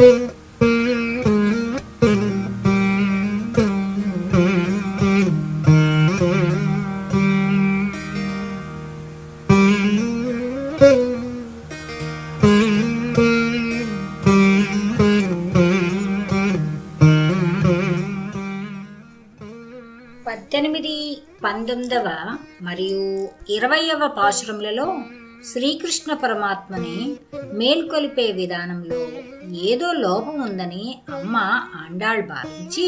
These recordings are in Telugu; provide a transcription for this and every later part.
18, 19 మరియు 20వ పాశురములలో శ్రీకృష్ణ పరమాత్మని మేల్కొలిపే విధానంలో ఏదో లోపం ఉందని అమ్మ ఆండాళ్ భావించి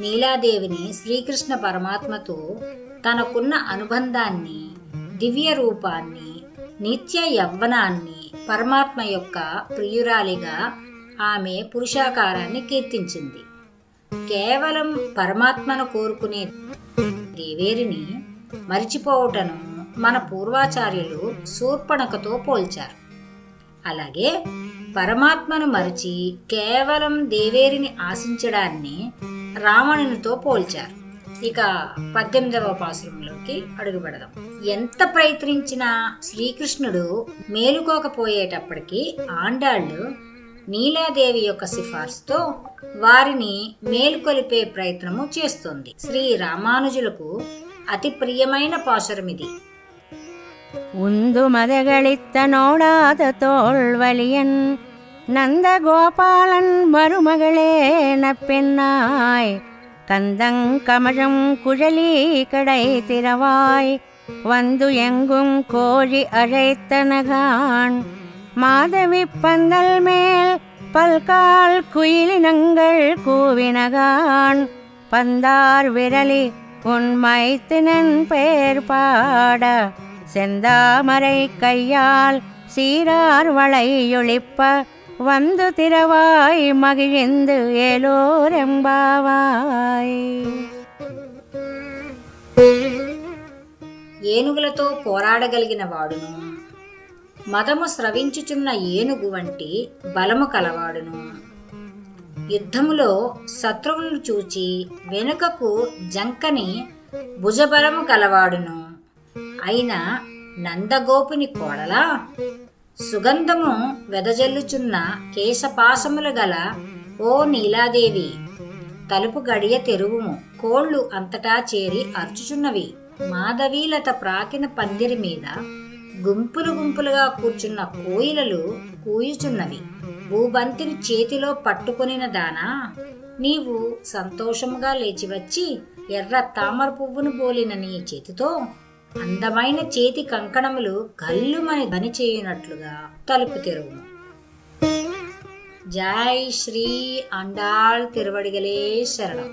నీలాదేవిని శ్రీకృష్ణ పరమాత్మతో తనకున్న అనుబంధాన్ని, దివ్య రూపాన్ని, నిత్య యవ్వనాన్ని, పరమాత్మ యొక్క ప్రియురాలిగా ఆమె పురుషాకారాన్ని కీర్తించింది. కేవలం పరమాత్మను కోరుకునే దేవేరిని మరిచిపోవటను మన పూర్వాచార్యులు శూర్పణఖతో పోల్చారు. అలాగే పరమాత్మను మరిచి కేవలం దేవేరిని ఆశించడాన్ని రావణునితో పోల్చారు. ఇక 18వ పాశురంలోకి అడుగుపెడదాం. ఎంత ప్రయత్నించినా శ్రీకృష్ణుడు మేలుకోకపోయేటప్పటికీ ఆండాళ్ళు నీలాదేవి యొక్క సిఫార్సుతో వారిని మేల్కొలిపే ప్రయత్నము చేస్తోంది. శ్రీ రామానుజులకు అతి ప్రియమైన పాశురమిది. உந்து மதகளித்த நோடாத தோல்வலியன் நந்தகோபாலன் மருமகளே நப்பெண்ணாய் கந்தங்கமழம் குழலி கடை திறவாய் வந்து எங்கும் கோழி அழைத்தனகான் மாதவி பந்தல் மேல் பல்கால் குயிலினங்கள் கூவினகான் பந்தார் விரலி உன் மைத்தினன் பெயர் பாட செந்தாமரை கையால் சீரார் வளையொழிப்ப வந்து திரவாய் மகிழ்ந்து ఏలోరెంబావాయ్. ఏనుగులతో పోరాడగలిగిన వాడును, మదము స్రవించుచున్న ఏనుగు వంటి బలము కలవాడును, యుద్ధములో శత్రువులను చూచి వెనుకకు జంకని భుజబలము కలవాడును అయిన నందగోపుని కోడలా, సుగంధము వెదజల్లుచున్న కేశపాశములు గల ఓ నీలాదేవి, తలుపు గడియ తెరువుము, కోళ్లు అంతటా చేరి అర్చుచున్నవి. మాధవీలత ప్రాకిన పందిరి మీద గుంపులు గుంపులుగా కూర్చున్న కోయిలలు కూయుచున్నవి. భూబంతిని చేతిలో పట్టుకొనిన దానా, నీవు సంతోషముగా లేచివచ్చి ఎర్ర తామర పువ్వును పోలిన నీ చేతితో అందమైన చేతి కంకణములు గల్లుమని ధ్వని చేయునట్లుగా తలుపు తెరువుము. జై శ్రీ ఆండాళ్ తిరువడిగలే శరణం.